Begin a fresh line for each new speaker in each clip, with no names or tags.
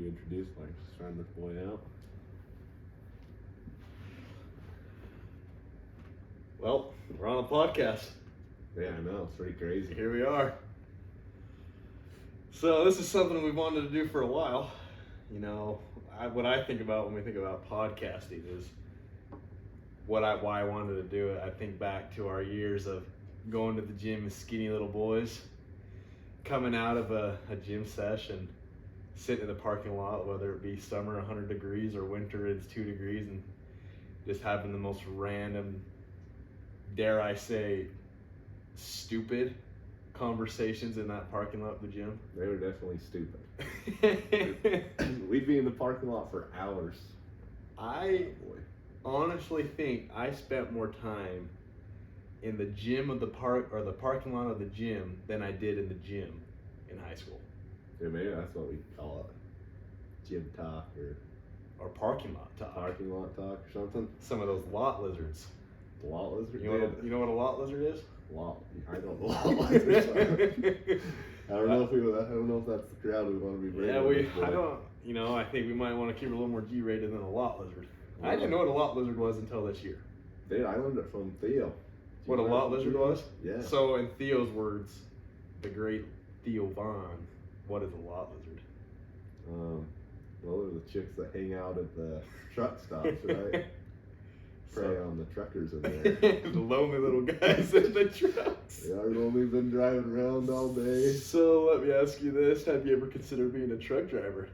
you introduce, like, just trying this boy out?
Well, we're on a podcast.
Yeah, I know. It's pretty crazy.
Here we are. So this is something we've wanted to do for a while. You know, what I think about when we think about podcasting is why I wanted to do it. I think back to our years of going to the gym as skinny little boys, coming out of a gym session, sitting in the parking lot, whether it be summer 100 degrees or winter it's 2 degrees, and just having the most random, dare I say, stupid conversations in that parking lot of the gym.
They were definitely stupid. We'd be in the parking lot for hours.
I honestly think I spent more time in the gym of the park or the parking lot of the gym than I did in the gym in high school.
Yeah, maybe that's what we call it. Gym talk or
parking lot talk.
Parking lot talk or something.
Some of those lot lizards.
The lot lizard?
You know what a lot lizard is?
Lot. I don't know what lizards are. I don't know if that's the crowd we want to be bringing.
Yeah, I think we might want to keep it a little more G-rated than a lot lizard. I didn't know what a lot lizard was until this year.
Dude, I learned it from Theo.
What a lot lizard was?
Yeah.
So in Theo's words, the great Theo Vaughn, what is a lot lizard?
Well, they're the chicks that hang out at the truck stops, right? Prey on the truckers in there.
The lonely little guys in the trucks.
Yeah, I've only been driving around all day.
So let me ask you this: have you ever considered being a truck driver?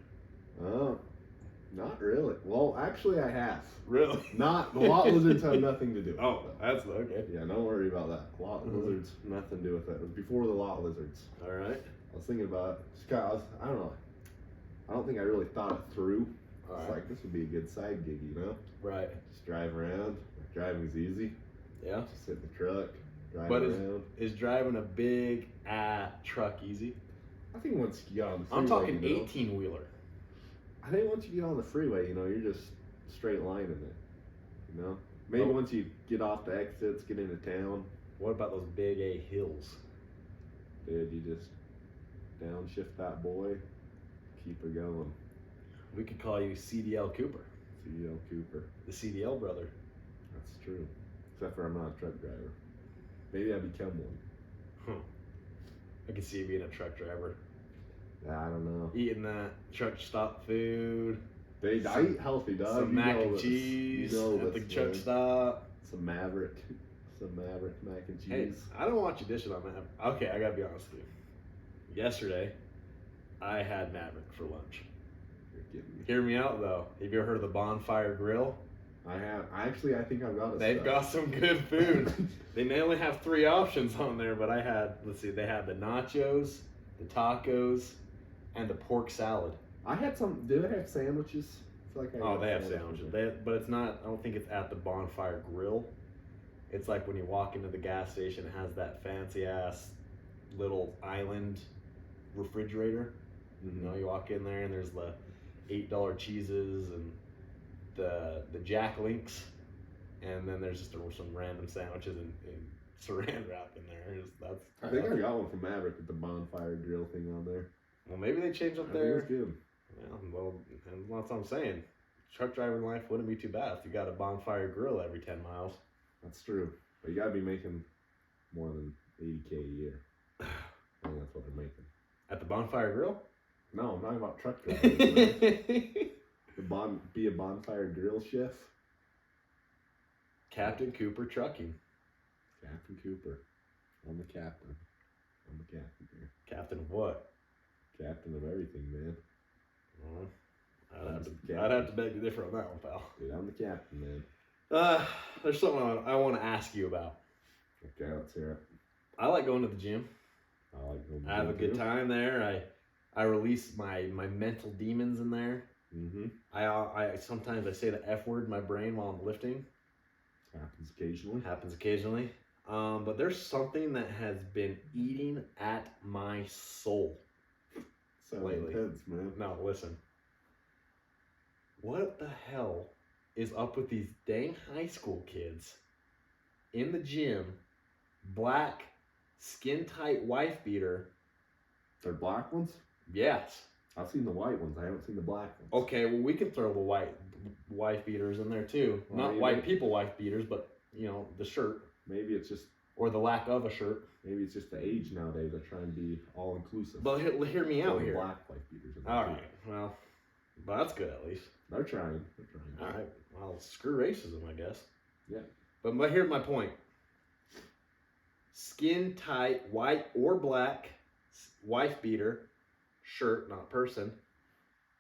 Not really. Well, actually, I have.
Really?
The lot lizards have nothing to do with it.
Oh, that's okay.
Yeah, don't worry about that. Lot lizards, nothing to do with it. It was before the lot lizards.
All right.
I was thinking about it. Just 'cause I don't know. I don't think I really thought it through. It's like, this would be a good side gig, you know?
Right.
Just drive around. Driving's easy.
Yeah.
Just sit in the truck, drive
around. Is driving a big truck easy?
I think once you get on the freeway,
I'm talking 18-wheeler.
I think once you get on the freeway, you're just straight lining it. You know? Maybe once you get off the exits, get into town.
What about those big A hills?
Dude, you just downshift that boy, keep it going.
We could call you CDL Cooper.
CDL Cooper.
The CDL brother.
That's true. Except for I'm not a truck driver. Maybe I become one.
Huh. I can see you being a truck driver.
I don't know.
Eating that truck stop food.
I eat healthy, dog.
Some mac and cheese at the truck stop.
Some Maverick mac and cheese.
Hey, I don't want you dishing on Maverick. Okay, I gotta be honest with you. Yesterday, I had Maverick for lunch.
You're kidding me.
Hear me out though. Have you ever heard of the Bonfire Grill?
I have. I think I've got it.
They've got some good food. They only have 3 options on there, but I had, they had the nachos, the tacos, and the pork salad.
I had some. Do they have sandwiches? I feel like
they have sandwiches. But it's not. I don't think it's at the Bonfire Grill. It's like when you walk into the gas station, it has that fancy ass little island refrigerator.
Mm-hmm.
You know, you walk in there and there's the $8 cheeses and the Jack Links, and then there's just some random sandwiches and saran wrap in there.
I think I got one from Maverick with the Bonfire Grill thing on there.
Well, maybe they changed up
I
there.
think it's good.
Yeah, well, and that's what I'm saying. Truck driving life wouldn't be too bad if you got a Bonfire Grill every 10 miles.
That's true. But you gotta be making more than $80K a year. I think that's what they're making.
At the Bonfire Grill?
No, I'm talking about truck driving. Be a Bonfire Grill chef.
Captain Cooper Trucking.
Captain Cooper. I'm the captain. I'm the captain here.
Captain of what?
Captain of everything, man.
I'd have to beg to differ on that one, pal.
Dude, I'm the captain, man.
There's something I want to ask you about.
Okay, let's hear it.
I like going to the gym.
I like going to the gym.
I have a good time there. I release my mental demons in there.
Mm-hmm.
I sometimes I say the F word in my brain while I'm lifting.
Happens
occasionally. But there's something that has been eating at my soul lately.
Intense, man.
No, listen. What the hell is up with these dang high school kids in the gym, black, skin-tight wife beater?
They're black ones?
Yes.
I've seen the white ones. I haven't seen the black ones.
Okay, well we can throw the white wife beaters in there too.
Well,
Not white people wife beaters, but the shirt
Maybe it's just
or the lack of a shirt.
maybe it's just the age nowadays. They're trying to be all inclusive.
But hear me out
The
here.
black white beaters. in there,
All
too.
right, well, but that's good at least.
They're trying. They're trying.
All right, well, screw racism, I guess.
Yeah.
But here's my point. Skin tight, white or black, wife beater, shirt, not person.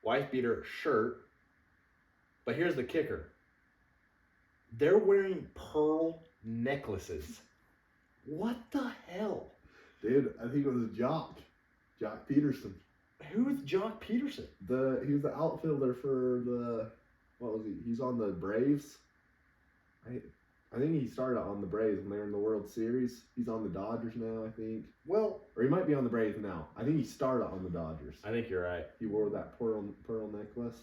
Wife beater, shirt. But here's the kicker. They're wearing pearl necklaces. What the hell?
Dude, I think it was Jock Peterson.
Who is Jock Peterson?
He was the outfielder for what was he? He's on the Braves. I think he started on the Braves when they were in the World Series. He's on the Dodgers now, I think.
Well,
Or he might be on the Braves now. I think he started on the Dodgers.
I think you're right.
He wore that pearl necklace.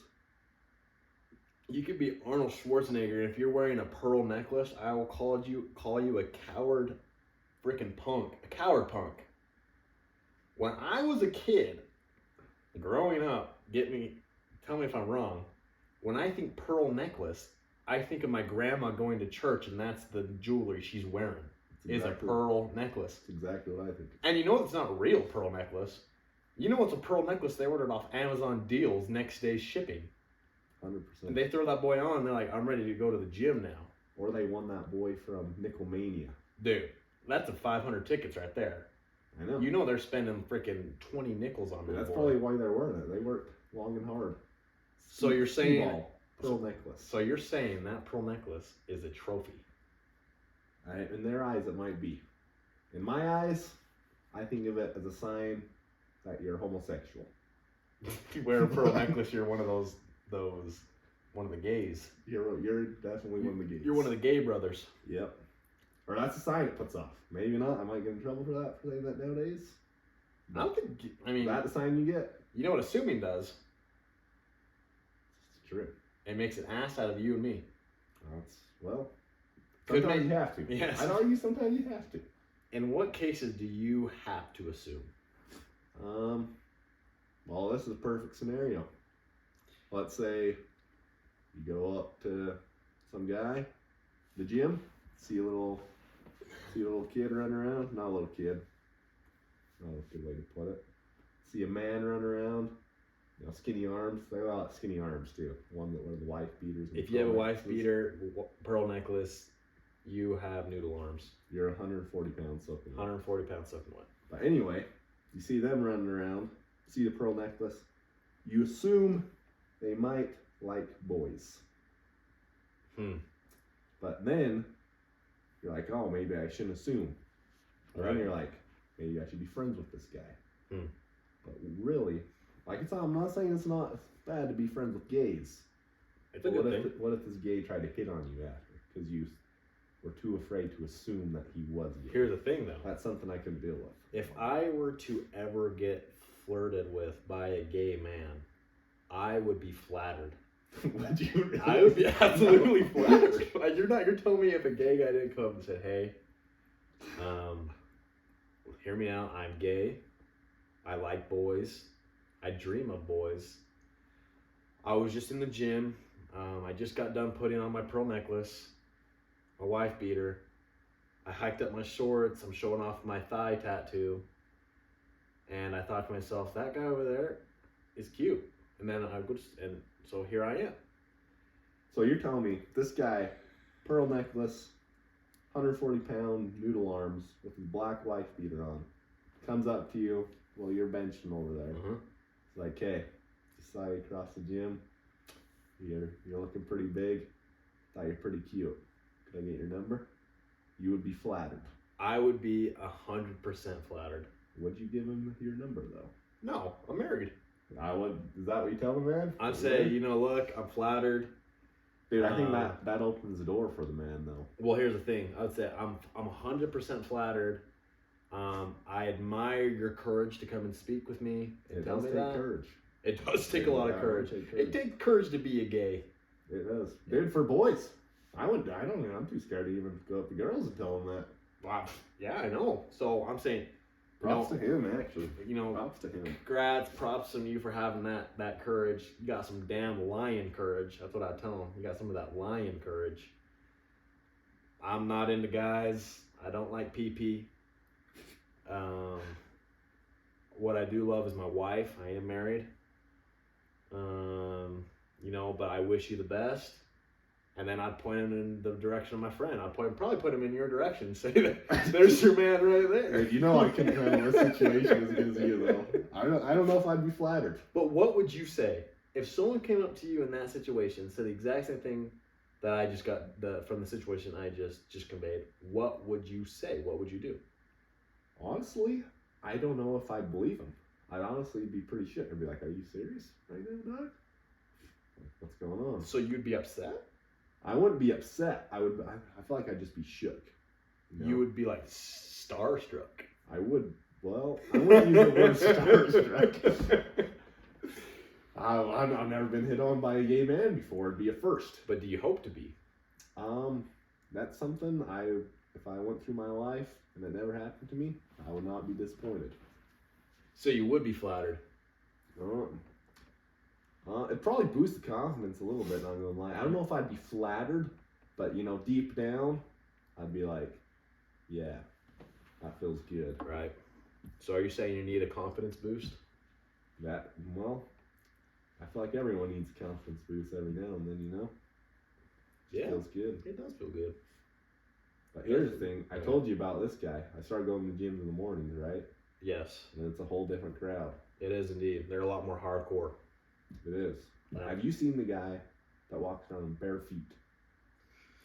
You could be Arnold Schwarzenegger, and if you're wearing a pearl necklace, I will call you a coward, freaking punk, a coward punk. When I was a kid, growing up, tell me if I'm wrong. When I think pearl necklace, I think of my grandma going to church, and that's the jewelry she's wearing is a pearl necklace.
That's exactly what I think.
And you know it's not a real pearl necklace. You know it's a pearl necklace they ordered off Amazon deals, next day shipping.
100%.
And they throw that boy on, and they're like, I'm ready to go to the gym now.
Or they won that boy from Nickelmania.
Dude, that's a 500 tickets right there.
I know.
You know they're spending freaking 20 nickels on that
That's
boy.
probably why they're wearing it. They worked long and hard.
So you're saying
Skee-Ball, pearl necklace.
So you're saying that pearl necklace is a trophy.
In their eyes, it might be. In my eyes, I think of it as a sign that you're homosexual.
If you wear a pearl necklace, you're one of one of the gays.
You're definitely one of the gays.
You're one of the gay brothers.
Yep. Or that's a sign it puts off. Maybe not. I might get in trouble for saying that nowadays.
I don't think. I mean,
That's a sign you get.
you know what assuming does?
It's true.
It makes an ass out of you and me.
Well,
Could
sometimes
make-
you have to.
Yes.
I'd argue sometimes you have to.
In what cases do you have to assume?
Well, this is a perfect scenario. Let's say you go up to some guy, the gym, see a little kid running around. Not a little kid. Not a good way to put it. See a man run around. Skinny arms. They got a lot of skinny arms too. One that were the wife beaters.
If you have a wife beater, pearl necklace, you have noodle arms.
You're 140 pounds soaking wet.
140 pounds soaking wet.
But anyway, you see them running around, see the pearl necklace, you assume they might like boys. But then you're like, oh, maybe I shouldn't assume. Or then you're like, maybe I should be friends with this guy. But really, I'm not saying it's not bad to be friends with gays.
It's a
But
good thing.
what if this gay tried to hit on you after? Because you were too afraid to assume that he was gay.
Here's the thing, though.
That's something I couldn't deal with.
If I were to ever get flirted with by a gay man, I would be flattered.
Would you really?
I would be absolutely flattered. Like, you're telling me if a gay guy didn't come up and said, hey, hear me out, I'm gay, I like boys, I dream of boys, I was just in the gym, I just got done putting on my pearl necklace, my wife beater, I hiked up my shorts, I'm showing off my thigh tattoo, and I thought to myself, that guy over there is cute. And then so here I am.
So you're telling me this guy, pearl necklace, 140-pound noodle arms with his black wife beater on, comes up to you while you're benching over there. It's like, hey, just saw you across the gym. You're looking pretty big. Thought you're pretty cute. Could I get your number? You would be flattered.
I would be 100% flattered.
Would you give him your number though?
No, I'm married.
I would. Is that what you tell the man?
I'd say, look, I'm flattered.
Dude, I think that opens the door for the man though.
Well, here's the thing. I would say I'm 100% flattered. I admire your courage to come and speak with me and tell me that.
Courage.
It does take a lot of courage. It takes courage to be a gay.
It does. Dude, for boys. I'm too scared to even go up to girls and tell them that.
Wow. Yeah, I know. So I'm saying,
Props to him, actually.
You know,
Props to him.
props to you for having that courage. You got some damn lion courage. That's what I tell him. You got some of that lion courage. I'm not into guys. I don't like pee. What I do love is my wife. I am married. You know, but I wish you the best. And then I'd point him in the direction of my friend. I'd probably put him in your direction and say, there's your man right there.
You know I couldn't handle this situation as good as you, though. I don't know if I'd be flattered.
But what would you say? If someone came up to you in that situation, said the exact same thing that I just got from the situation I just conveyed, what would you say? What would you do?
Honestly, I don't know if I'd believe him. I'd honestly be pretty shook. I'd be like, are you serious right now, Doc? What's going on?
So you'd be upset?
I wouldn't be upset. I feel like I'd just be shook.
You would be like starstruck.
I would. Well, I wouldn't use the word starstruck. I've never been hit on by a gay man before. It'd be a first.
But do you hope to be?
That's something if I went through my life and it never happened to me, I would not be disappointed.
So you would be flattered?
It'd probably boost the confidence a little bit, not gonna lie. I don't know if I'd be flattered, but you know, deep down, I'd be like, yeah, that feels good.
Right. So are you saying you need a confidence boost?
Well, I feel like everyone needs a confidence boost every now and then, you know?
Yeah.
Feels good.
It does feel good.
But here's the thing. I told you about this guy. I started going to the gym in the mornings, right?
Yes.
And it's a whole different crowd.
It is indeed. They're a lot more hardcore.
It is.
Yeah.
Have you seen the guy that walks around bare feet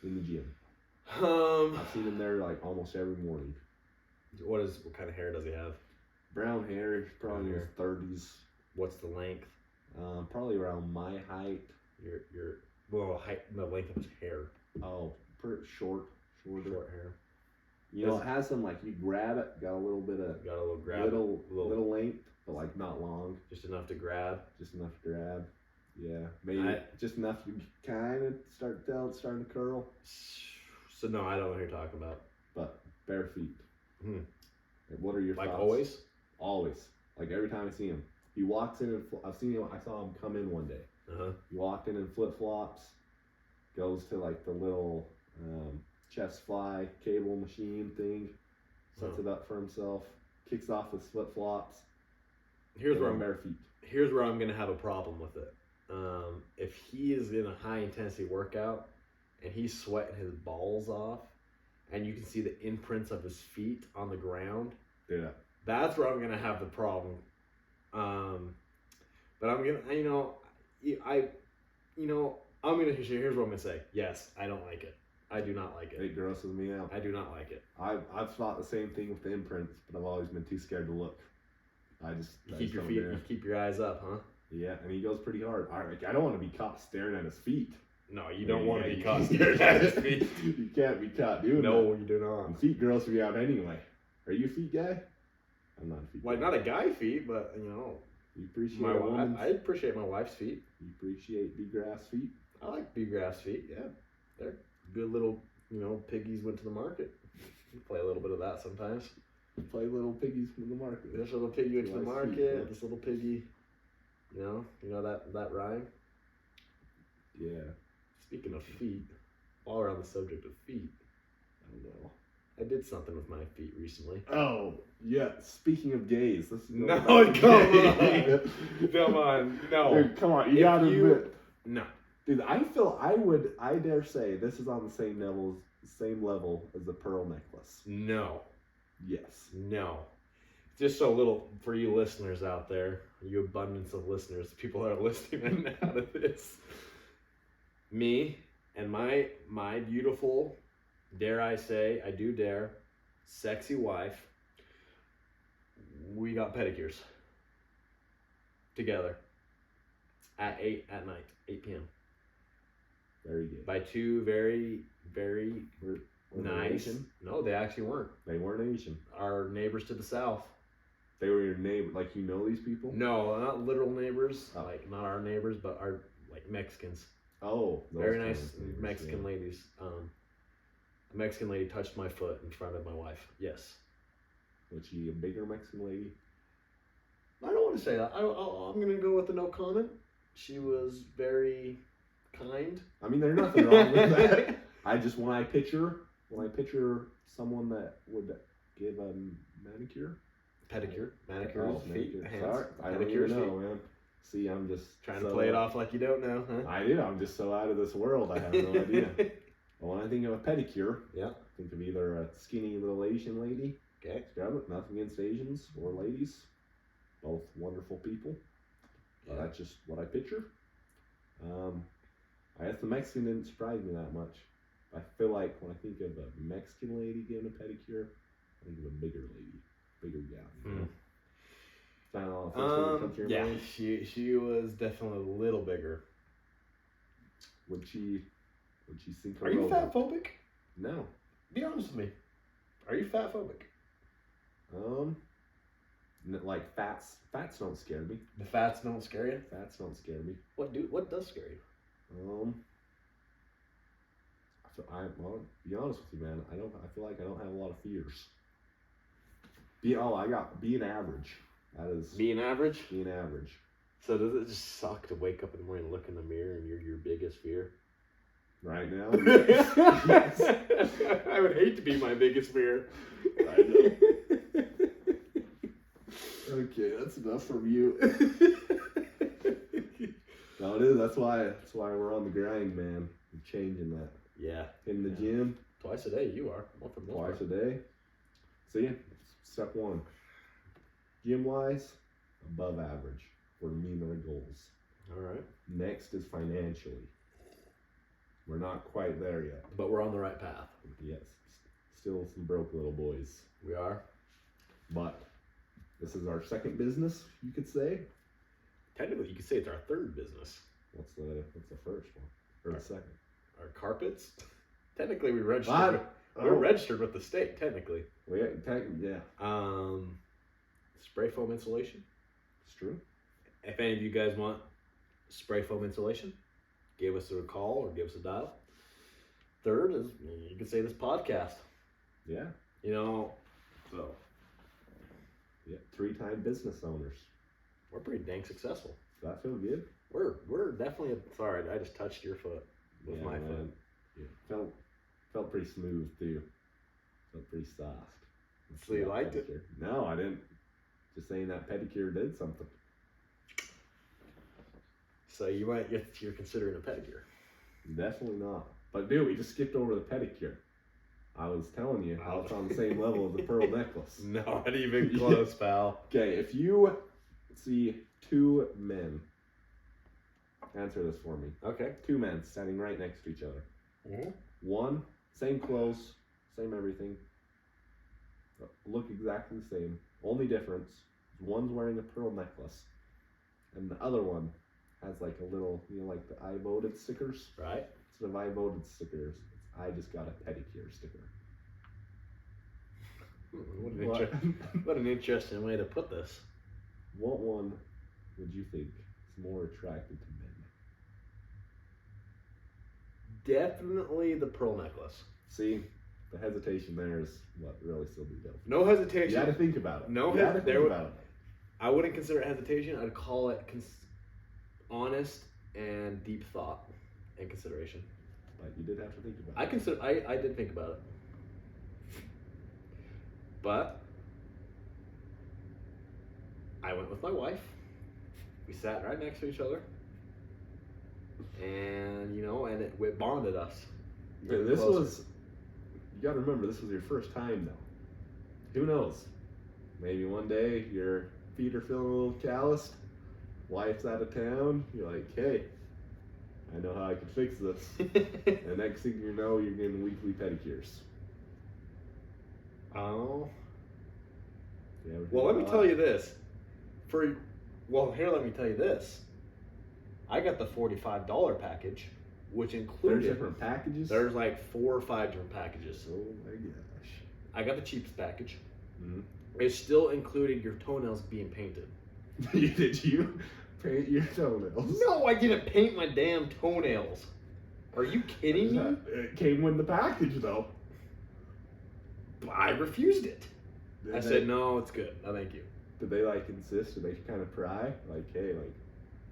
in the gym? I've seen him there like almost every morning.
What kind of hair does he have?
Brown hair, probably in his 30s.
What's the length?
Probably around my height.
The length of his hair.
Oh, pretty shorter.
Short hair.
You know, it has some like you grab it, got a little bit of little length, but like not long.
Just enough to grab.
Just enough to grab. Yeah, maybe just enough to kind of starting to curl.
So no, I don't know what you're talking about.
But bare feet. What are your thoughts?
Like always?
Always. Like every time I see him, he walks in and I saw him come in one day. He walked in flip flops, goes to like the little chest fly cable machine thing, sets it up for himself, kicks off his flip flops.
Here's where I'm gonna have a problem with it. If he is in a high intensity workout and he's sweating his balls off, and you can see the imprints of his feet on the ground, that's where I'm gonna have the problem. But I'm gonna, here's what I'm gonna say. Yes, I don't like it. I do not like it.
It grosses me out.
I do not like it.
I've thought the same thing with the imprints, but I've always been too scared to look.
You keep your eyes up, huh?
Yeah, and he goes pretty hard. I don't want to be caught staring at his feet.
No, you don't want to be caught staring at his feet.
You can't be caught doing that.
No, you do not.
And feet gross me out anyway. Are you a feet guy? I'm not a feet guy.
Not a guy feet, but you know.
You appreciate
I appreciate my wife's feet.
You appreciate big grass feet?
I like big grass feet, yeah. They're good little, piggies went to the market. You play a little bit of that sometimes.
Play little piggies from the market.
This little piggy went to the market. Feet, yeah. This little piggy, you know that rhyme?
Yeah.
Speaking of feet, all around the subject of feet, I don't know. I did something with my feet recently.
Oh, yeah. Speaking of gays, let's go
come on. No.
Dude, come on. You gotta admit.
No.
Dude, I dare say this is on the same level as the pearl necklace.
No.
Yes.
No. Just so little for you listeners out there, you abundance of listeners, people that are listening now to this. Me and my beautiful, dare I say, I do dare, sexy wife, we got pedicures together at 8 at night, 8 p.m.
Very good.
By two very, very nice. No, they actually weren't.
They weren't Asian.
Our neighbors to the south.
They were your neighbor, like you know these people?
No, not literal neighbors, like not our neighbors, but our like Mexicans.
Oh,
very nice Mexican ladies. A Mexican lady touched my foot in front of my wife. Yes.
Was she a bigger Mexican lady?
I don't want to say that. I'm going to go with the no comment. She was very kind.
I mean, there's nothing wrong with that. When I picture someone that would give a manicure.
Pedicure. Manicures, feet,
manicure.
hands.
Sorry, I don't
Pedicures,
even know,
feet.
man. See, I'm just
Trying to play it off like you don't know, huh?
I do. I'm just so out of this world. I have no idea. Well, when I think of a pedicure,
Yeah.
I think of either a skinny little Asian lady.
Okay.
Scrub it. Nothing against Asians or ladies. Both wonderful people.
Yeah.
That's just what I picture. I guess the Mexican didn't surprise me that much. I feel like when I think of a Mexican lady getting a pedicure, I think of a bigger lady, bigger gal. You know? Kind of the first thing that comes to your mind.
She was definitely a little bigger.
Would she sink her
Are you
robe?
fat phobic?
No.
Be honest with me. Are you fat phobic?
Like fats don't scare me.
The fats don't scare you?
Fats don't scare me.
What does scare you?
Well, to be honest with you, man, I feel like I don't have a lot of fears. Being average. That is
Being average?
being average.
So does it just suck to wake up in the morning, look in the mirror, and you're your biggest fear?
Right now.
Yes. I would hate to be my biggest fear.
I know. Okay, that's enough from you. No, it is. That's why we're on the grind, man. We're changing that.
Yeah.
In the gym.
Twice a day, you are.
Twice a day. See, step one. Gym wise, above average for me and our goals.
All right.
Next is financially. We're not quite there yet.
But we're on the right path.
Yes. Still some broke little boys.
We are.
But this is our second business, you could say.
Technically, you could say it's our third business.
What's the first one? Or the second?
Our carpets. Technically, we registered. We're registered with the state. Technically.
Well, yeah.
Spray foam insulation.
It's true.
If any of you guys want spray foam insulation, give us a call or give us a dial. Third is, you could say, this podcast.
Yeah.
So.
Yeah. 3-time business owners.
We're pretty dang successful.
Does that feel good?
We're definitely sorry, I just touched your foot with my foot.
Yeah. Felt pretty smooth too. Felt pretty soft.
So you liked it?
No, I didn't. Just saying that pedicure did something.
So you're considering a pedicure?
Definitely not. But dude, we just skipped over the pedicure. I was telling you how it's on the same level as the pearl necklace.
Not even close, pal.
Okay, if you see 2 men, answer this for me.
Okay.
2 men standing right next to each other.
Mm-hmm.
One, same clothes, same everything. Look exactly the same. Only difference is one's wearing a pearl necklace, and the other one has like a little, like the I voted stickers.
Right.
Instead of I voted stickers, I just got a pedicure sticker.
What an interesting way to put this.
What one would you think is more attractive to men?
Definitely the pearl necklace.
See, the hesitation there is what really still be built.
No hesitation.
You got to think about it.
No
hesitation.
I wouldn't consider it hesitation. I'd call it honest and deep thought and consideration.
But you did have to think about it.
I did think about it. But I went with my wife. We sat right next to each other. And, and it bonded us.
You gotta remember, this was your first time though. Who knows? Maybe one day your feet are feeling a little calloused, wife's out of town, you're like, hey, I know how I can fix this. And next thing you know, you're getting weekly pedicures.
Oh. Yeah, well, let me tell you this. Let me tell you this. I got the $45 package, which included...
There's different packages?
There's like 4 or 5 different packages.
Oh my gosh.
I got the cheapest package.
Mm-hmm.
It still included your toenails being painted.
Did you paint your toenails?
No, I didn't paint my damn toenails. Are you kidding me?
It came with the package though.
I refused it. I said, no, it's good. No, thank you.
Did they like insist? Did they kind of pry? Like, hey, like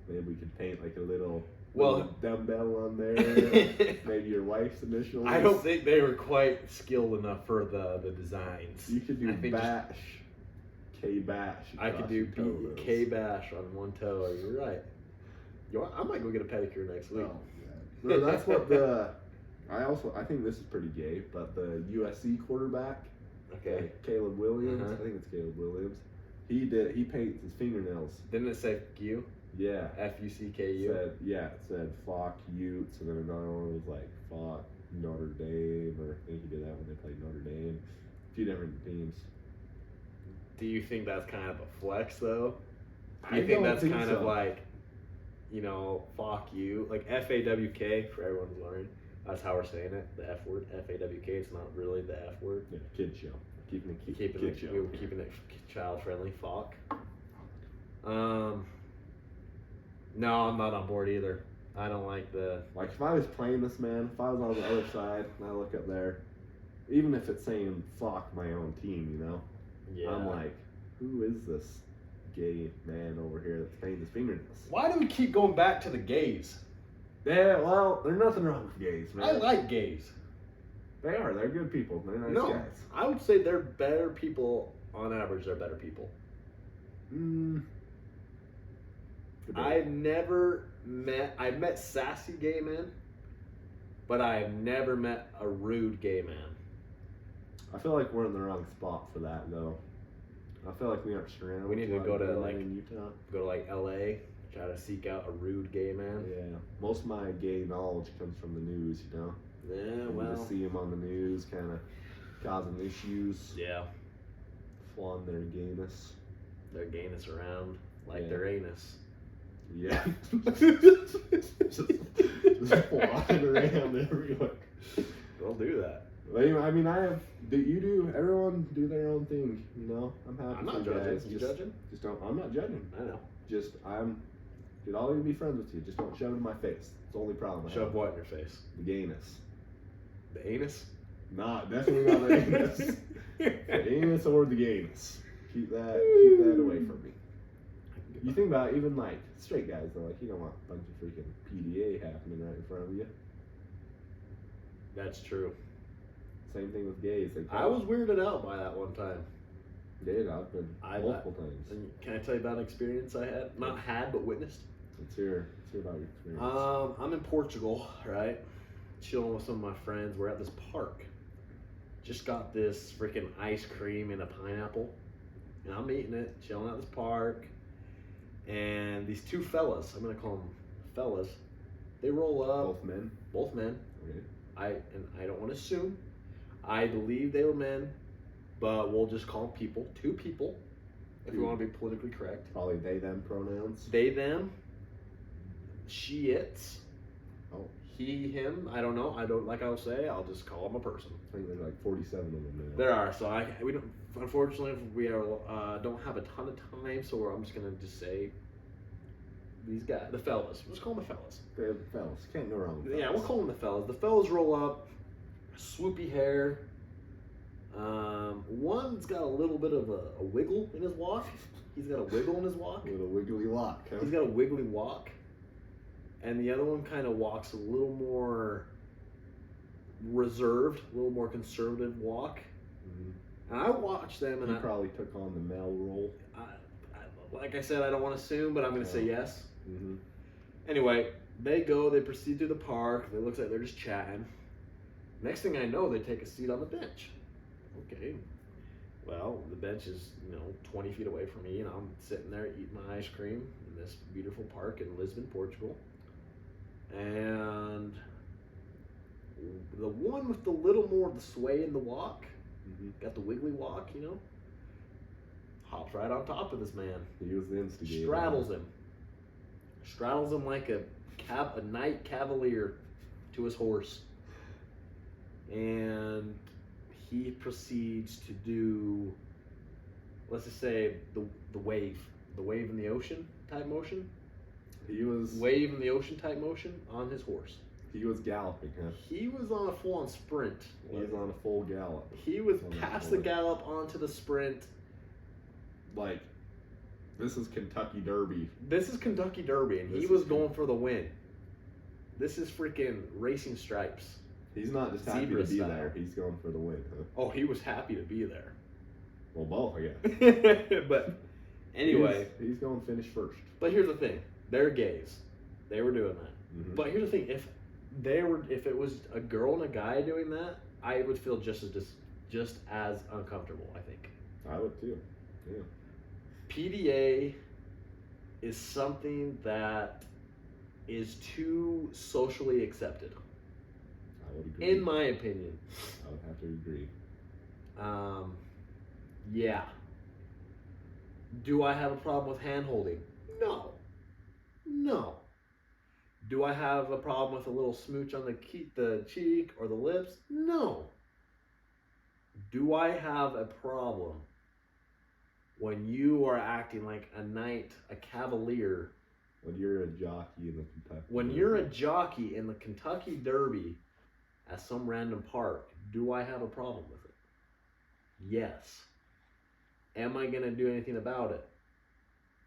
maybe we could paint like a little dumbbell on there. Maybe your wife's initials.
I don't think they were quite skilled enough for the designs.
You could do bash, K bash.
I could do K bash on one toe. You're right. I might go get a pedicure next week.
Oh, yeah. No, that's what I think this is pretty gay, but the USC quarterback,
okay,
Caleb Williams. I think it's Caleb Williams. He paints his fingernails.
Didn't it say Q?
Yeah.
F-U-C-K-U?
It said fuck Utes, and then another one was like fuck Notre Dame, or I think he did that when they played Notre Dame. A few different teams.
Do you think that's kind of a flex, though?
I think that's
kind of like, fuck you. Like F-A-W-K, for everyone who's learning. That's how we're saying it, the F word. F-A-W-K, it's not really the F word.
Yeah, kid show. Keeping
it child-friendly. Fuck. No, I'm not on board either. I don't like the...
Like, if I was playing this, man, if I was on the other side, and I look up there, even if it's saying, fuck my own team,
Yeah.
I'm like, who is this gay man over here that's painting his fingernails?
Why do we keep going back to the gays?
Yeah, well, there's nothing wrong with gays, man.
I like gays.
They are. They're good people. They're nice guys.
I would say they're better people. On average, they're better people. I've met sassy gay men, but I've never met a rude gay man.
I feel like we're in the wrong spot for that, though. I feel like we aren't surrounded.
We need to go to
Utah.
Go to like LA, try to seek out a rude gay man.
Yeah, most of my gay knowledge comes from the news,
Yeah,
well, to see them on the news, kind of causing issues.
Yeah,
flaunt their gayness.
Their gayness around like their anus.
Yeah. just flying around everywhere.
Don't do that.
I mean, everyone do their own thing, I'm happy.
I'm not judging. You judging?
Just don't. I'm not judging.
I know.
I'll even be friends with you. Just don't shove it in my face. It's the only problem.
Shove what in your face?
The gayness.
The anus?
Definitely not the anus. The anus or the gayness. Keep that away from me. You think about even like straight guys though, like you don't want a bunch of freaking PDA happening right in front of you.
That's true.
Same thing with gays.
I was weirded out by that one time.
Dude, I've been multiple times.
And can I tell you about an experience I had? Not had, but witnessed.
Let's hear about your experience.
I'm in Portugal, right? Chilling with some of my friends. We're at this park. Just got this freaking ice cream and a pineapple. And I'm eating it, chilling at this park. And these two fellas, I'm going to call them fellas, they roll up. Both men.
Okay.
I don't want to assume. I believe they were men, but we'll just call them people. Two people, if we want to be politically correct.
Probably they, them pronouns.
They, them. She, it's.
Oh.
He, him. I don't know. I'll say, I'll just call him a person.
I think there's like 47 of them now.
There are. So we don't. Unfortunately, we don't have a ton of time. So I'm just gonna just say these guys, the fellas. Let's call them the fellas.
The fellas. Can't go wrong with fellas.
Yeah, we'll call them the fellas. The fellas roll up, swoopy hair. One's got a little bit of a wiggle in his walk. He's got a wiggle in his walk.
A little wiggly walk. Huh?
He's got a wiggly walk. And the other one kind of walks a little more reserved, a little more conservative walk. Mm-hmm. And I watched them, and
he probably took on the male role.
Like I said, I don't want to assume, but I'm going to say yes.
Mm-hmm.
Anyway, they proceed through the park. It looks like they're just chatting. Next thing I know, they take a seat on the bench. Okay. Well, the bench is, 20 feet away from me, and I'm sitting there eating my ice cream in this beautiful park in Lisbon, Portugal. And the one with the little more of the sway in the walk, got the wiggly walk, hops right on top of this man.
He was the instigator.
Straddles him like a knight cavalier to his horse. And he proceeds to do, let's just say, the wave in the ocean type motion.
He was
wave in the ocean type motion on his horse.
He was galloping, huh?
He was on a full-on sprint.
He was on a full gallop.
He was
On that
past the
point.
gallop onto the sprint.
Like, this is Kentucky Derby.
This is Kentucky Derby, and he
This
was
is
going for the win. This is freaking Racing Stripes.
He's not just happy
Zebra
to be
style.
there. He's going for the win, huh?
Oh, he was happy to be there.
Well, both, I guess.
But anyway,
He's going to finish first.
but here's the thing: they're gays. They were doing that.
Mhm.
But here's the thing: if it was a girl and a guy doing that, I would feel just as uncomfortable. I think
I would too. Yeah.
PDA is something that is too socially accepted,
I would agree.
in my opinion.
I would have to agree.
Yeah. Do I have a problem with hand holding? No. No. Do I have a problem with a little smooch on the cheek or the lips? No. Do I have a problem when you are acting like a cavalier,
When you're a jockey in the Kentucky
when
Derby.
you're a jockey in the Kentucky Derby at some random park? Do I have a problem with it? Yes. Am I going to do anything about it?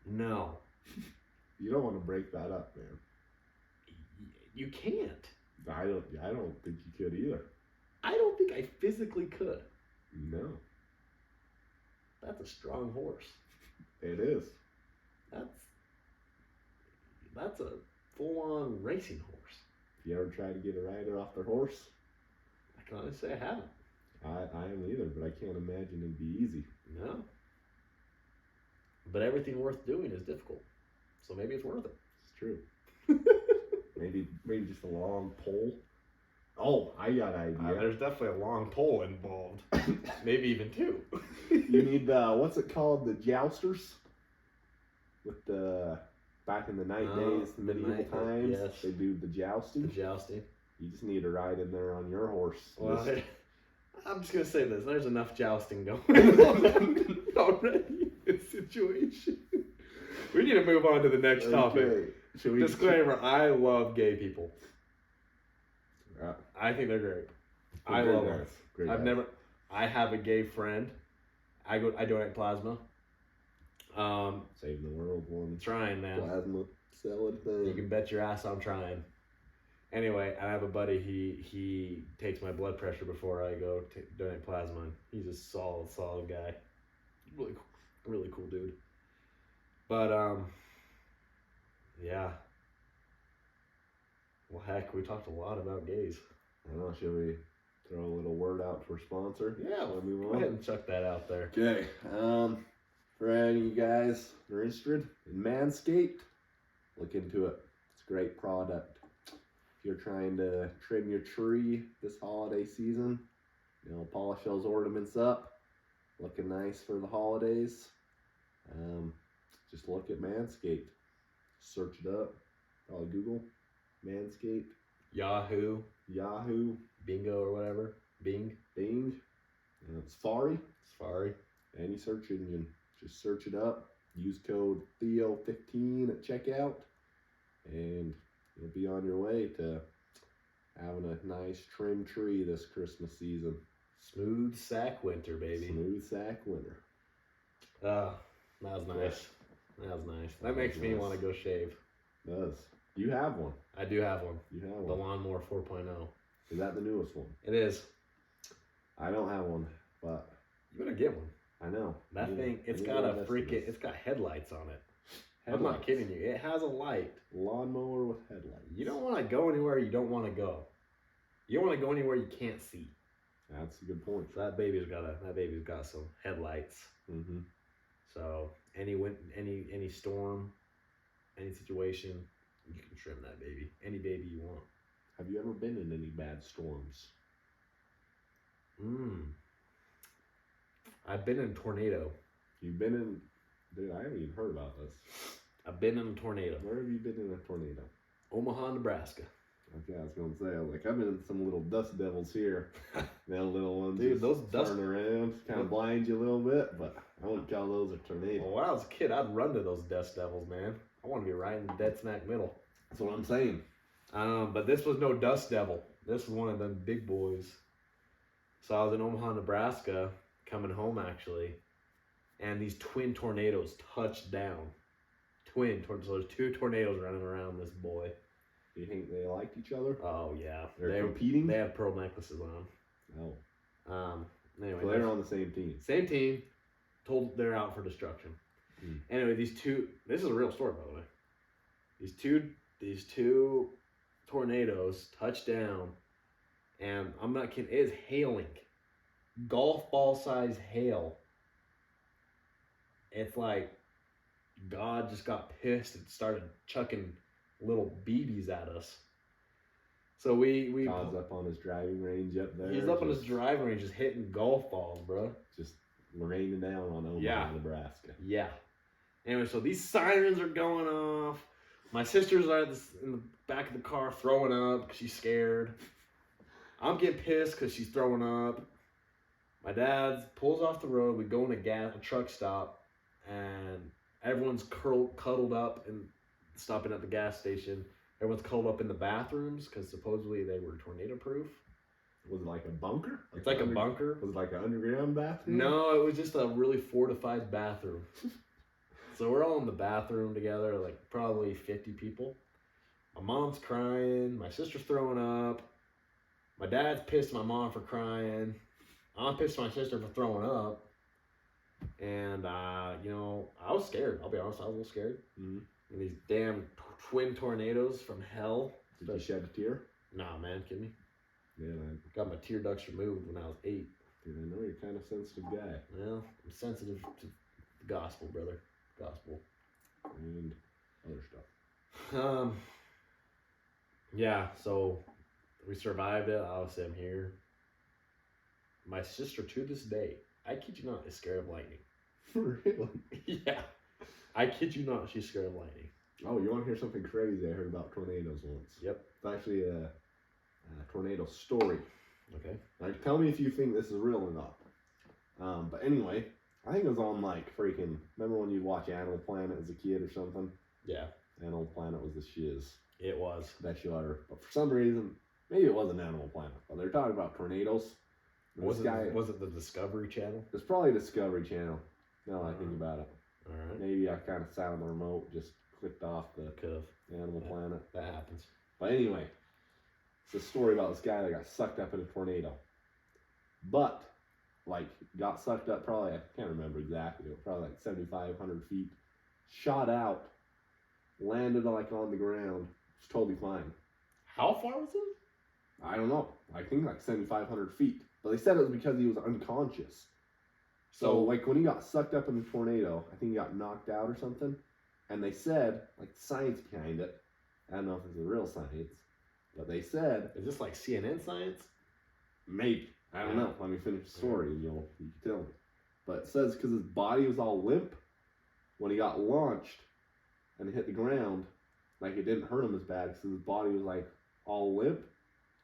No.
You don't want to break that up, man.
You can't.
I don't think you could either.
I don't think I physically could.
No.
That's a strong horse.
It is.
That's a full-on racing horse.
You ever try to get a rider off their horse?
I can honestly say I haven't.
I haven't either, but I can't imagine it'd be easy.
No. But everything worth doing is difficult. So maybe it's worth it.
It's true. maybe just a long pole. Oh, I got an idea.
There's definitely a long pole involved. Maybe even two.
You need what's it called? The jousters? With the back in the night days, the medieval times,
yes.
they do the jousting.
The jousting.
You just need to ride in there on your horse.
Well, I'm just gonna say this: there's enough jousting going on already in this situation. We need to move on to the next topic.
Okay. Should we
Disclaimer: I love gay people.
Yeah.
I think they're great.
They're
I
great
love them.
guys. Great guys.
I have a gay friend. I donate plasma.
Saving the world one
Trying, man.
plasma salad thing.
You can bet your ass I'm trying. Anyway, I have a buddy. He takes my blood pressure before I go donate plasma. He's a solid guy. Really cool dude. But yeah. Well, heck, we talked a lot about gays.
I don't know. Should we throw a little word out to our sponsor?
Yeah,
Wanna move
go
on?
ahead and chuck that out there.
Okay. For any of you guys that are interested in Manscaped, look into it. It's a great product. If you're trying to trim your tree this holiday season, polish those ornaments up, looking nice for the holidays, just look at Manscaped. Search it up. Probably Google Manscaped,
Yahoo,
Yahoo,
Bingo or whatever. Bing,
Bing, Safari, any search engine. Just search it up. Use code Theo15 at checkout, and you'll be on your way to having a nice trim tree this Christmas season.
Smooth sack winter, baby.
Smooth sack winter.
That was nice. That makes me
nice.
want to go shave.
Does. You have one.
I do have one.
You have
The
one.
Lawnmower 4.0.
Is that the newest one?
It is.
I don't have one, but
You better get one.
I know.
That
Yeah,
thing, it's
I
got
need
a
to invest in
freaking,
this.
it's got headlights on it. I'm
Headlights.
not kidding you. It has a light.
Lawnmower with headlights.
You don't want to go anywhere you don't want to go. You don't want to go anywhere you can't see.
That's a good point.
So that baby's got some headlights.
Mm-hmm.
So any storm, any situation, you can trim that baby. Any baby you want.
Have you ever been in any bad storms?
I've been in a tornado.
You've been in... Dude, I haven't even heard about this.
I've been in a tornado.
Where have you been in a tornado?
Omaha, Nebraska.
Okay, I was going to say, I've been in some little dust devils here. Them little ones.
Dude,
just
those dust-
turn around, kind of blind you a little bit, but I wouldn't call those a tornado.
Well, when I was a kid, I'd run to those dust devils, man. I want to be right in the dead smack middle.
That's what I'm saying.
But this was no dust devil. This was one of them big boys. So I was in Omaha, Nebraska, coming home actually, and these twin tornadoes touched down. So there's two tornadoes running around this boy.
Do you think they liked each other?
Oh yeah,
They're competing?
They have pearl necklaces on.
Oh.
Anyway,
So they're on the same team.
Same team. Told they're out for destruction. Anyway, these two. This is a real story, by the way. These two tornadoes touched down, and I'm not kidding. It is hailing, golf ball size hail. It's like God just got pissed and started chucking little BBs at us. So we
God's up on his driving range up there.
He's up on his driving range, just hitting golf balls, bro.
Just raining down on Omaha,
Yeah.
Nebraska.
Yeah. Anyway, so these sirens are going off. My sisters are in the back of the car throwing up because she's scared. I'm getting pissed because she's throwing up. My dad pulls off the road. We go in a truck stop, and everyone's cuddled up and stopping at the gas station. Everyone's cuddled up in the bathrooms because supposedly they were tornado proof.
Was it like a bunker?
It's like a bunker.
Was it like an underground bathroom?
No, it was just a really fortified bathroom. So we're all in the bathroom together, like probably 50 people. My mom's crying. My sister's throwing up. My dad's pissed at my mom for crying. I'm pissed at my sister for throwing up. And, I was scared. I'll be honest, I was a little scared.
Mm-hmm.
And these damn twin tornadoes from hell.
Did you shed a tear?
Nah, man, kidding me?
Yeah, man.
Got my tear ducts removed when I was 8.
Dude, I know you're kind of a sensitive guy.
Well, I'm sensitive to the gospel, brother. Gospel.
And other stuff.
Yeah, so we survived it. Obviously, I'm here. My sister, to this day, I kid you not, is scared of lightning.
Really?
Yeah. I kid you not, she's scared of lightning.
Oh, you want to hear something crazy I heard about tornadoes once?
Yep.
It's actually a tornado story.
Okay.
Like, tell me if you think this is real or not. But anyway, I think it was on like freaking. Remember when you'd watch Animal Planet as a kid or something?
Yeah.
Animal Planet was the shiz.
It was.
Bet you are. But for some reason, maybe it wasn't Animal Planet, but they're talking about tornadoes.
Was it the Discovery Channel?
It's probably Discovery Channel. Now that I think about it.
Alright.
Maybe I kind of sat on the remote, just clicked off the
Could've.
Animal Planet.
That happens.
But anyway, it's a story about this guy that got sucked up in a tornado. But, like, got sucked up probably, I can't remember exactly, but probably like 7,500 feet. Shot out, landed like on the ground, was totally fine.
How far was it?
I don't know. I think like 7,500 feet. But they said it was because he was unconscious. So, like, when he got sucked up in the tornado, I think he got knocked out or something. And they said, like, the science behind it, I don't know if it's a real science, but they said...
Is this like CNN science?
Maybe. I don't know. Let me finish the story and you can tell me. But it says because his body was all limp, when he got launched and hit the ground, like, it didn't hurt him as bad because his body was, like, all limp.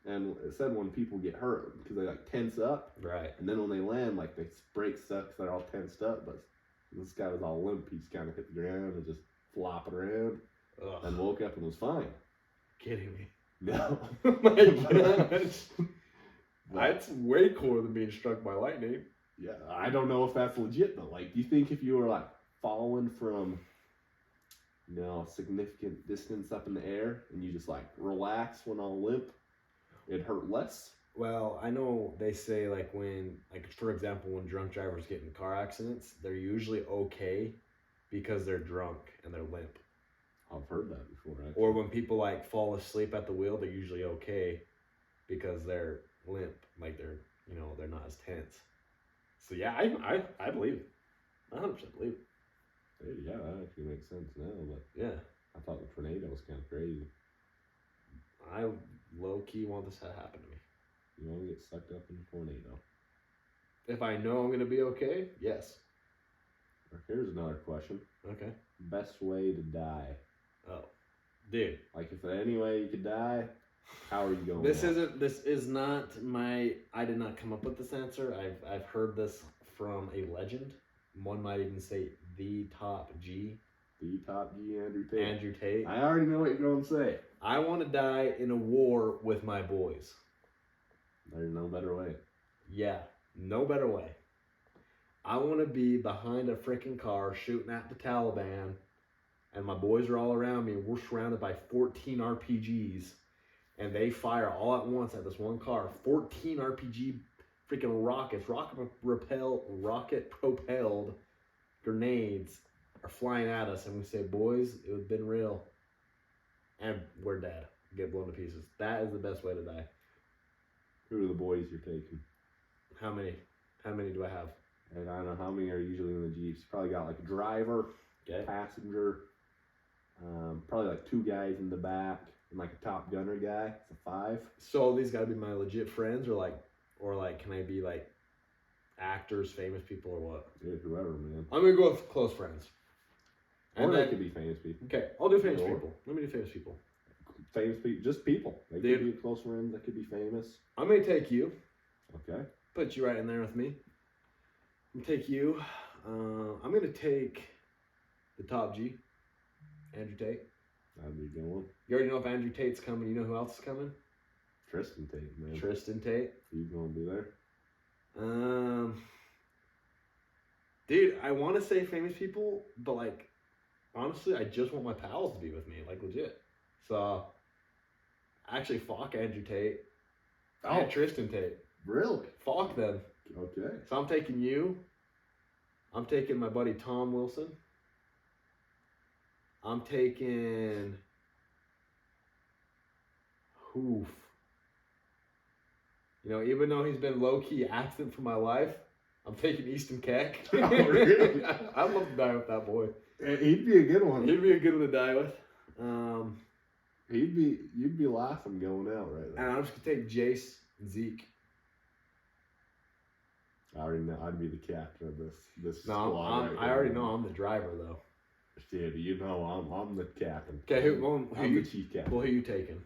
And it said when people get hurt, because they like tense up,
Right.
and then when they land, like they break stuff because they're all tensed up. But this guy was all limp. He just kind of hit the ground and just flopping around,
Ugh.
and woke up and was fine.
Kidding me.
No,
Oh my gosh. That's way cooler than being struck by lightning.
yeah, I don't know if that's legit though. Like, do you think if you were like falling from, significant distance up in the air and you just like relax when all limp, it'd hurt less?
Well, I know they say like for example, when drunk drivers get in car accidents, they're usually okay because they're drunk and they're limp.
I've heard that before. Actually.
Or when people like fall asleep at the wheel, they're usually okay because they're limp, like they're not as tense. So yeah, I believe it. I 100% believe it.
Yeah, that actually makes sense now. But
Yeah,
I thought the tornado was kind of crazy.
I low key want this to happen to me.
You want to get sucked up in a tornado?
If I know I'm gonna be okay, yes.
Here's another question.
Okay.
Best way to die?
Oh, dude.
Like, if there's any way you could die, how are you going?
This is not my. I did not come up with this answer. I've heard this from a legend. One might even say the top G.
The top G, Andrew Tate.
Andrew Tate.
I already know what you're going to say.
I want to die in a war with my boys.
There's no better way.
Yeah, no better way. I want to be behind a freaking car shooting at the Taliban, and my boys are all around me, and we're surrounded by 14 RPGs, and they fire all at once at this one car. 14 RPG freaking rockets, rocket propelled grenades are flying at us, and we say, boys, it would have been real. And we're dead. Get blown to pieces. That is the best way to die.
Who are the boys you're taking?
How many? How many do I have?
And I don't know how many are usually in the Jeeps. Probably got like a driver,
Okay.
passenger, probably like 2 guys in the back, and like a top gunner guy. It's a 5.
So these gotta be my legit friends, or can I be like actors, famous people, or what?
Dude, whoever, man.
I'm gonna go with close friends.
Or
And
they
then,
could be famous people.
okay, I'll do famous
Or-
people. Let me do famous people.
Famous people, just people. They
Dude.
could be close friends. They could be famous.
I'm gonna take you.
Okay.
Put you right in there with me. I'm gonna take you. I'm gonna take the top G, Andrew Tate.
That'd be a good one.
You already know if Andrew Tate's coming. You know who else is coming?
Tristan Tate, man.
Tristan Tate.
He's gonna be there.
Dude, I want to say famous people, but like, honestly, I just want my pals to be with me, like legit. So, actually, fuck Andrew Tate. And Tristan Tate.
Really?
Fuck them.
Okay.
So I'm taking you. I'm taking my buddy Tom Wilson. I'm taking. Oof. You know, even though he's been low key absent from my life, I'm taking Easton Keck.
Oh, really?
I'd love to die with that boy.
He'd be a good one.
He'd be a good one to die with.
You'd be laughing going out right
And
there.
I'm just gonna take Jace and Zeke.
I already know I'd be the captain of this
No,
squad.
I already know I'm the driver though.
Dude, you know I'm the captain.
Okay, who
I'm
you?
the chief captain.
Well, who you taking?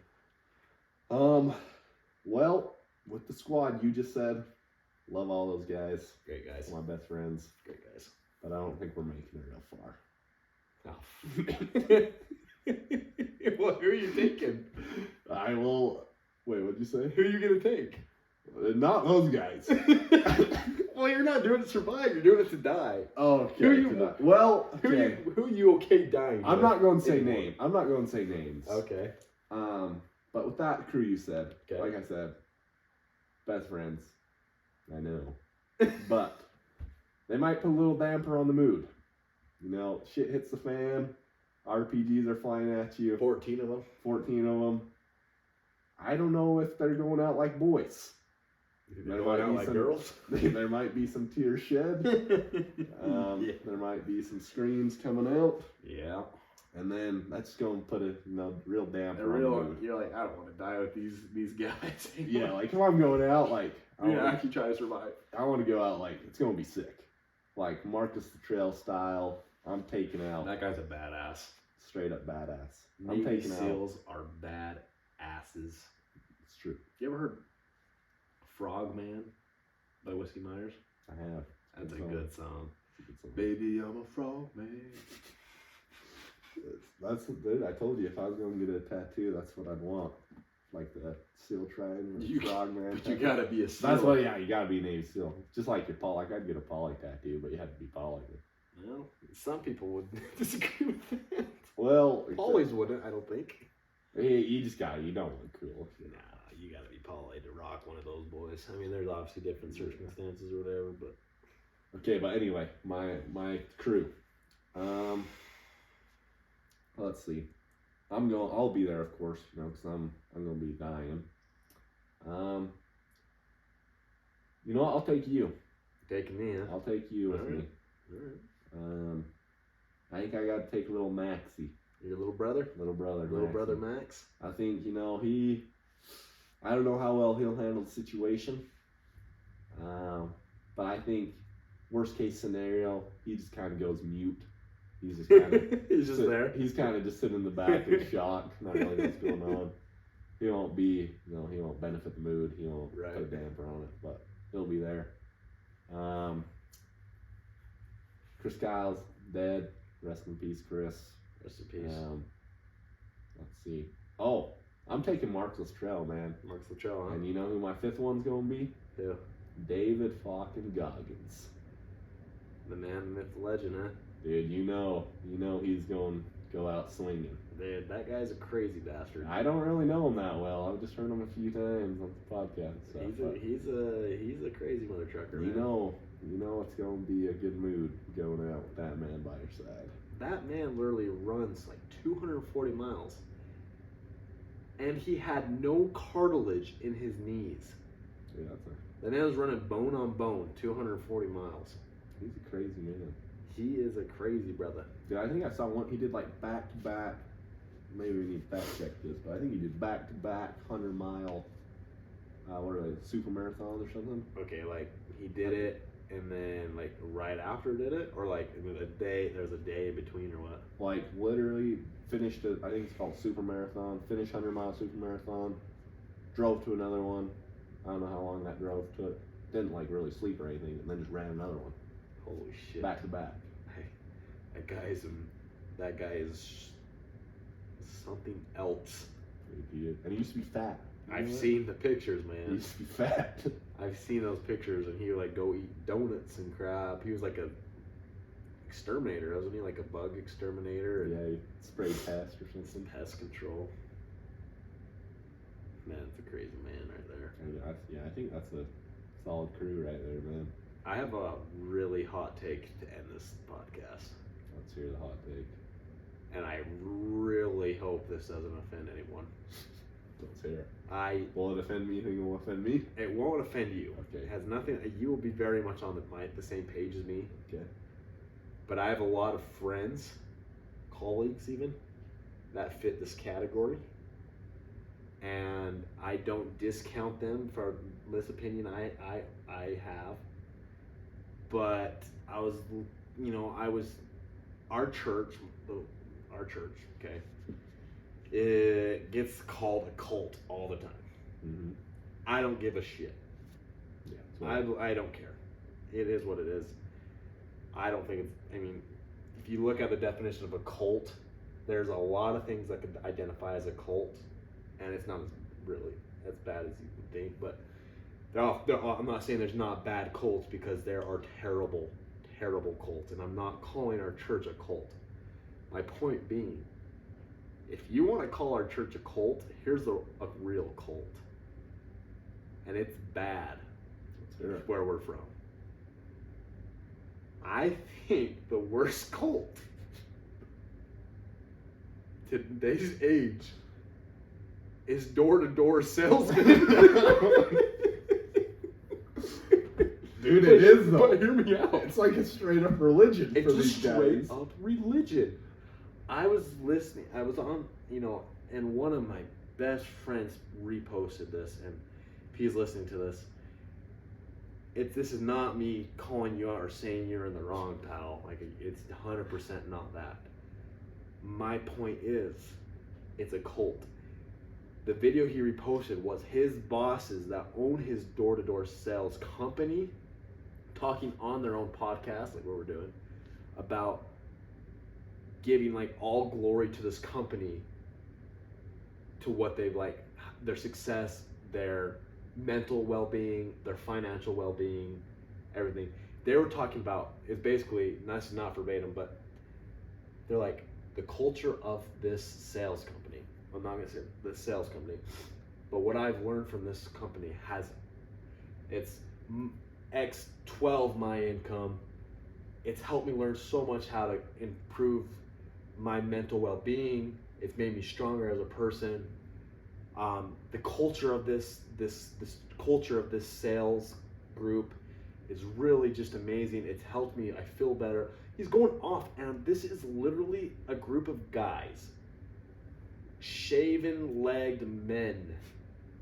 Well, with the squad you just said, love all those guys.
Great guys.
My best friends,
Great guys.
but I don't think we're making it real far.
Oh. Well, who are you taking?
I will. Wait, what'd you say?
Who are you gonna take?
Not those guys.
Well, you're not doing it to survive. You're doing it to die.
Oh, okay.
Who you-
Well,
Who
okay.
are you okay dying?
I'm
with
not going to say
anymore?
name. I'm not going to say names.
Okay.
But with that crew you said,
Okay.
like I said, best friends. I know. But they might put a little damper on the mood. You know, shit hits the fan. RPGs are flying at you.
14 of them.
14 of them. I don't know if they're going out like boys.
They're going out like girls.
There might be some tears shed.
Yeah.
There might be some screams coming out.
Yeah.
And then that's going to put a real damper
They're
on
real.
the mood.
You're like, I don't want to die with these guys.
Yeah, like if I'm going out, like I
You're
want,
actually trying to survive.
I want to go out like it's going to be sick. Like Marcus the Trail style. I'm taking out
That guy's a badass.
straight up badass. I'm
Navy
taking out.
SEALs are bad asses.
It's true.
You ever heard Frogman by Whiskey Myers?
I have.
That's a
song.
good song.
It's a good song.
Baby, I'm a frogman.
That's dude. I told you if I was going to get a tattoo, that's what I'd want. Like the SEAL tribe or
You-
frogman.
But you
tattoo.
gotta be a SEAL.
That's what. Yeah, you gotta be Navy SEAL. Just like your poly. Like I'd get a poly tattoo, but you had to be poly.
Well, some people would disagree with that.
Well,
Always wouldn't, I don't think.
You just got. You don't look cool.
Nah, you gotta be poly to rock one of those boys. I mean, there's obviously different circumstances or whatever, but
Okay, but anyway, my crew. Let's see. I'll be there, of course, you know, because I'm gonna be dying. You know what? I'll take you.
taking me, huh?
I'll take you with me.
Alright.
I think I gotta take little Maxie,
Your little brother?
little brother.
Little
Maxie.
brother Max?
I think I don't know how well he'll handle the situation. But I think worst case scenario, he just kind of goes mute. He's just kind of
He's just there.
He's kind of just sitting in the back in shock, not really what's going on. He won't be, he won't benefit the mood. He won't put a
Right.
damper on it, but he'll be there. Chris Kyle's dead. Rest in peace, Chris.
Rest in peace.
Let's see. Oh, I'm taking Marcus Luttrell, man.
Marcus Luttrell, huh?
And you know who my fifth one's gonna be?
Yeah.
David fucking Goggins.
The man, myth, legend, huh?
Dude, you know he's going to go out swinging.
Dude, that guy's a crazy bastard.
I don't really know him that well. I've just heard him a few times on the podcast. So,
He's a crazy mother trucker, man.
You know it's going to be a good mood going out with that man by your side.
That man literally runs like 240 miles. And he had no cartilage in his knees.
Yeah,
The man was running bone on bone, 240 miles.
He's a crazy man.
He is a crazy brother.
Dude, I think I saw one. He did like back to back. Maybe we need to fact check this, but I think he did back to back 100-mile. What are they? Super marathons or something?
Okay, like he did it, and then like right after did it, or like a day. There's a day in between, or what?
Like literally finished it. I think it's called super marathon. Finished 100-mile super marathon. Drove to another one. I don't know how long that drove took. Didn't like really sleep or anything, and then just ran another one.
Holy shit!
Back to back.
That guy is something else.
And he used to be fat.
I've seen the pictures,
He
man.
used to be fat.
I've seen those pictures, and he would like go eat donuts and crap. He was like a exterminator, wasn't he? Like a bug exterminator and
Yeah, he sprayed pest or something.
pest control. Man, it's a crazy man right there.
And I think that's a solid crew right there, man.
I have a really hot take to end this podcast,
Let's hear the hot take.
and I really hope this doesn't offend anyone.
Let's hear it. Will it offend me? You think it will offend me?
It won't offend you.
Okay.
It has nothing. You will be very much on the same page as me.
Okay.
But I have a lot of friends, colleagues even, that fit this category. And I don't discount them for this opinion I have. But our church, okay, it gets called a cult all the time.
Mm-hmm.
I don't give a shit.
Yeah.
I don't care. It is what it is. I don't think if you look at the definition of a cult, there's a lot of things that could identify as a cult, and it's not really as bad as you would think, but I'm not saying there's not bad cults, because there are terrible, terrible cults, and I'm not calling our church a cult. My point being, if you want to call our church a cult, here's a real cult. And it's bad.
Sure.
Where we're from. I think the worst cult to today's age is door-to-door salesman.
Dude, it is though.
But hear me out.
It's like a straight up religion
It's
for
a
these
straight
guys.
up religion. I was listening. I was on, and one of my best friends reposted this, and if he's listening to this, this is not me calling you out or saying you're in the wrong, pal. Like, it's 100% not that. My point is, it's a cult. The video he reposted was his bosses that own his door-to-door sales company talking on their own podcast, like what we're doing, about giving like all glory to this company, to what they've like, their success, their mental well-being, their financial well-being, everything. They were talking about, it's basically, that's not verbatim, but they're like, the culture of this sales company, I'm not going to say the sales company, but what I've learned from this company it's X12 my income. It's helped me learn so much how to improve my mental well-being. It's made me stronger as a person. The culture of this culture of this sales group is really just amazing. It's helped me. I feel better. He's going off, and this is literally a group of guys, shaven-legged men.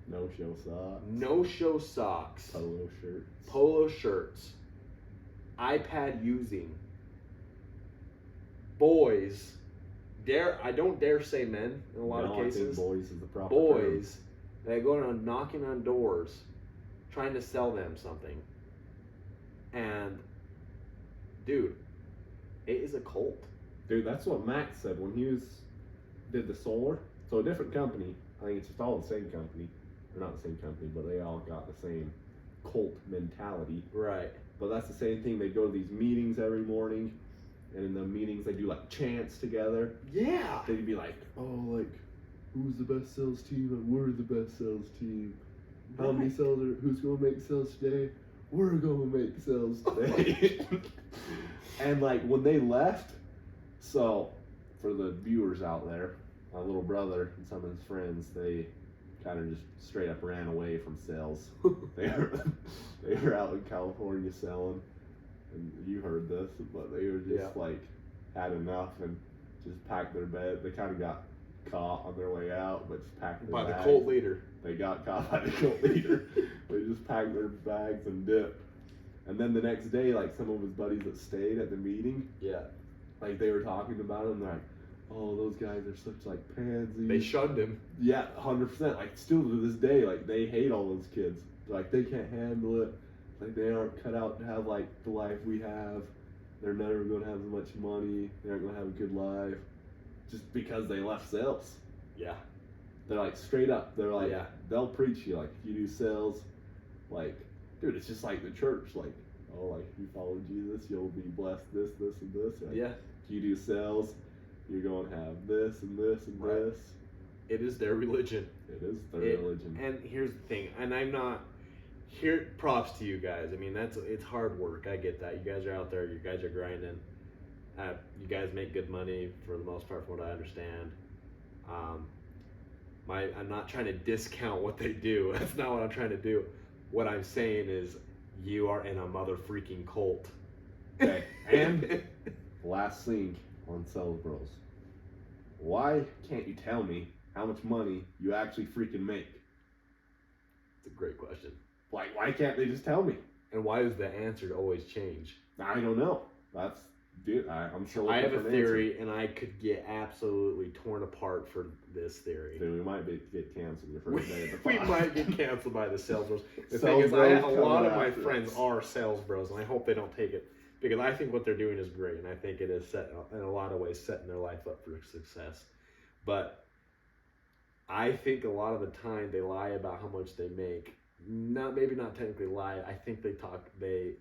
No-show socks. Polo shirts. iPad using. Boys. I don't dare say men in a lot of cases.
I think boys is the proper
boys that go around knocking on doors, trying to sell them something. And, dude, it is a cult.
Dude, that's what Max said when he did the solar So a different company. I think it's just all the same company. Or not the same company, but they all got the same cult mentality.
Right.
But that's the same thing. They go to these meetings every morning, and in the meetings they do like chants together.
Yeah.
They'd be like, oh, like, who's the best sales team? And we're the best sales team. How many sales are? Who's gonna make sales today? We're gonna make sales today. And like when they left, so for the viewers out there, my little brother and some of his friends, they kind of just straight up ran away from sales. they were out in California selling, and you heard this, but they were just like had enough and just packed their bed. They kind of got caught on their way out, but just packed their
by
bags.
the cult leader.
They got caught by the cult leader. They just packed their bags and dipped. And then the next day, like some of his buddies that stayed at the meeting, like they were talking about him, like, oh, those guys are such like pansies.
They shunned him.
Yeah, 100%. Like still to this day, like they hate all those kids. Like they can't handle it. Like they aren't cut out to have like the life we have. They're never gonna have as much money. They aren't gonna have a good life, just because they left sales.
Yeah.
They're like straight up. They're like,
Yeah.
they'll preach you like if you do sales, like, dude, it's just like the church. Like, oh, like if you follow Jesus, you'll be blessed. This, and this. Like,
Yeah.
If you do sales, you're going to have this and this and
Right.
this.
It is their religion.
It is their religion.
And here's the thing, and I'm not here. Props to you guys. I mean, it's hard work. I get that. You guys are out there. You guys are grinding. You guys make good money for the most part, from what I understand. I'm not trying to discount what they do. That's not what I'm trying to do. What I'm saying is, you are in a mother freaking cult.
Okay. And last thing on Sales Bros. Why can't you tell me how much money you actually freaking make?
It's a great question.
Like, why can't they just tell me?
And why does the answer always change?
I don't know. That's, dude, I'm still
I
looking
have a
for an
theory,
answer.
and I could get absolutely torn apart for this theory.
Dude, we might get canceled the first day of the
We
pod.
might get canceled by the sales bros. The
Sales
thing is,
bros
a lot
coming
of my
after
friends
us.
are sales bros, and I hope they don't take it, because I think what they're doing is great, and I think it is set in a lot of ways setting their life up for success. But I think a lot of the time they lie about how much they make. Maybe not technically lie. I think they talk. They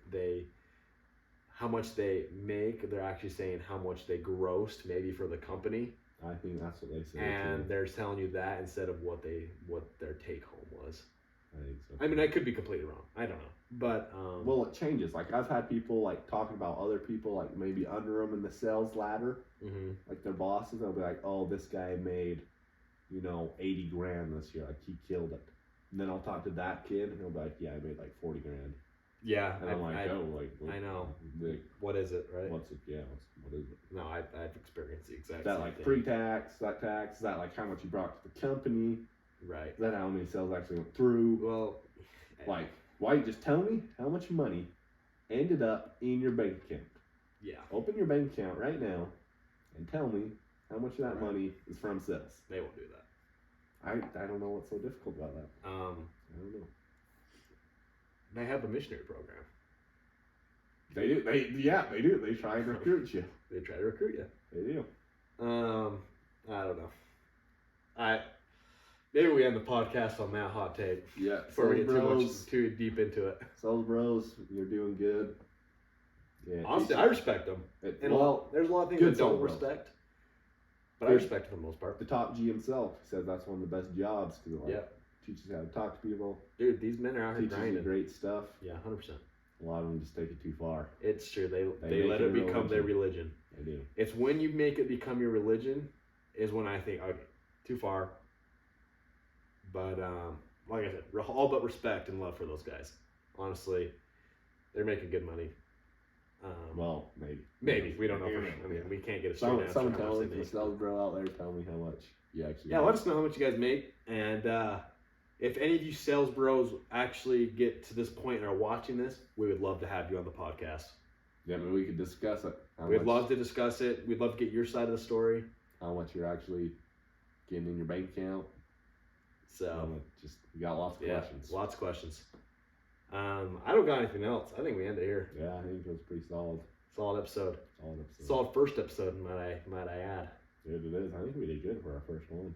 how much they make. They're actually saying how much they grossed, maybe for the company.
I think that's what they say.
And
too.
they're telling you that instead of what their take home was.
I think so.
I mean, I could be completely wrong. I don't know, but
Well, it changes. Like I've had people like talking about other people like maybe under them in the sales ladder,
mhm.
like their bosses. They'll be like, "Oh, this guy made, 80 grand this year. Like he killed it." And then I'll talk to that kid, and he'll be like, "Yeah, I made like 40 grand."
Yeah,
And I'm like,
I
what,
know.
Like,
What is it, right?
what's it? Yeah, what is it?
No, I've experienced the exact
Is that
same
like
thing.
pre-tax? That tax? Is that like how much you brought to the company?
Right.
Is that how many sales actually went through?
Well,
Like, why just tell me how much money ended up in your bank account?
yeah,
Open your bank account right now and tell me how much of that
Right.
money is from sales.
they won't do that.
I don't know what's so difficult about that. I don't know.
They have a missionary program.
They do. They do. They try and recruit you.
They try to recruit you.
They do.
I don't know. Maybe we end the podcast on that hot take
Yeah.
before we
Sales
get too deep into it.
Sales Bros, you're doing good. Yeah.
Honestly, I respect them. And
well,
there's a lot of things
good
I don't
sales bros.
respect, but I
Good.
respect for the most part.
the top G himself says that's one of the best jobs because it
Yeah,
teaches you how to talk to people,
dude, these men are out here
teaches you
grinding.
great stuff.
Yeah, 100%.
A lot of them just take it too far.
It's true. They
make
let
it
it
a
become their religion.
They do.
It's when you make it become your religion is when I think, okay, too far. But like I said, all but respect and love for those guys. Honestly, they're making good money.
Well,
Maybe we don't know.
You
For
know,
sure. I mean,
yeah.
we can't get a straight answer.
Someone
how
tell
much
me,
they
the
make.
sales bro out there, tell me how much you actually
Yeah,
make.
let us know how much you guys make, and if any of you sales bros actually get to this point and are watching this, we would love to have you on the podcast.
Yeah, I mean, we could discuss it.
We'd love to discuss it. We'd love to get your side of the story.
how much you're actually getting in your bank account.
So
Just we got lots of
yeah,
questions.
lots of questions. I don't got anything else. I think we end it here.
Yeah, I think it was pretty solid.
Solid episode.
Solid episode.
Solid first episode, might I add.
Dude, it is. I think we did good for our first one.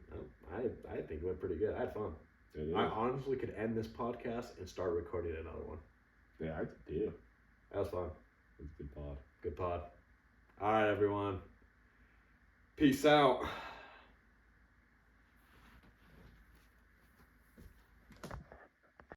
I think it went pretty good. I had fun.
It is.
I honestly could end this podcast and start recording another one.
Yeah, I do.
That was fun.
It's a good pod.
Good pod. All right, everyone. Peace out.